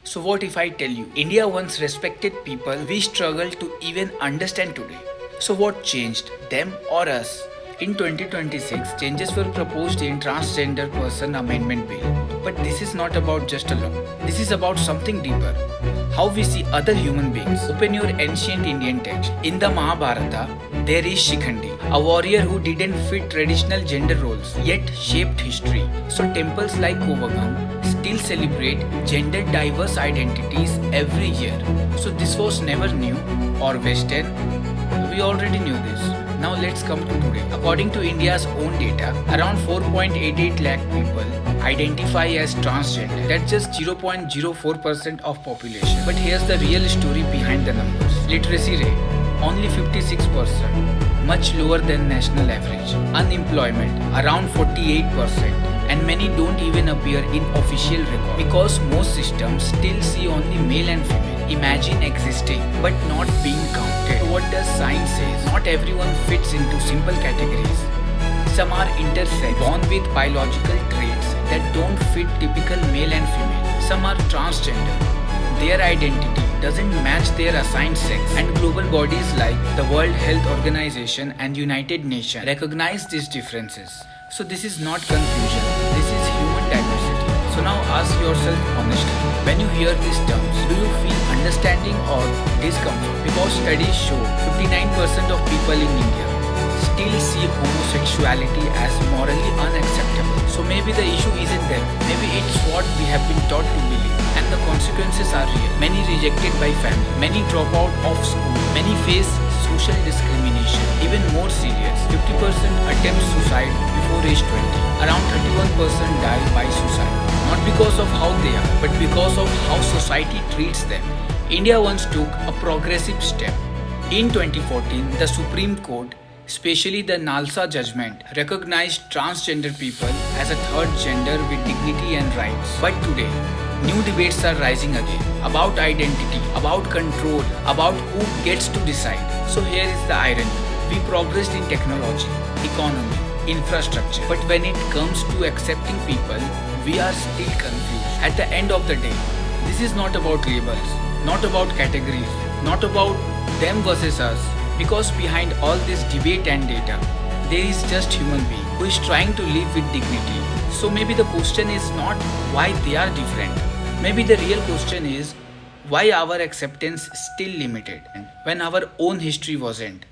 So, what if I tell you India once respected people we struggle to even understand today? So, what changed, them or us? In 2026, changes were proposed in Transgender Person Amendment Bill. But this is not about just a law. This is about something deeper. How we see other human beings. Open your ancient Indian text. In the Mahabharata, there is Shikhandi, a warrior who didn't fit traditional gender roles yet shaped history. So temples like Kovagam still celebrate gender diverse identities every year. So this was never new or Western. We already knew this. Now let's come to today. According to India's own data, around 4.88 lakh people identify as transgender. That's just 0.04% of population. But here's the real story behind the numbers. Literacy rate, only 56%, much lower than national average. Unemployment, around 48%. And many don't even appear in official record because most systems still see only male and female. Imagine existing but not being counted. So what does science say? Not everyone fits into simple categories. Some are intersex, born with biological traits that don't fit typical male and female. Some are transgender. Their identity doesn't match their assigned sex, and global bodies like the World Health Organization and United Nations recognize these differences. So this is not confusion, this is human diversity. So now ask yourself honestly, when you hear these terms, do you feel understanding or discomfort? Because studies show 59% of people in India still see homosexuality as morally unacceptable. So maybe the issue isn't them, maybe it's what we have been taught to believe. And the consequences are real. Many rejected by family, many drop out of school, many face social discrimination. Even more serious, 50% attempt suicide before age 20. Around 31% die by suicide. Not because of how they are, but because of how society treats them. India once took a progressive step. In 2014, the Supreme Court, especially the Nalsa judgment, recognized transgender people as a third gender with dignity and rights. But today, new debates are rising again about identity, about control, about who gets to decide. So here is the irony. We progressed in technology, economy, infrastructure. But when it comes to accepting people, we are still confused. At the end of the day, this is not about labels, not about categories, not about them versus us. Because behind all this debate and data, there is just human being who is trying to live with dignity. So maybe the question is not why they are different. Maybe the real question is why our acceptance is still limited when our own history wasn't.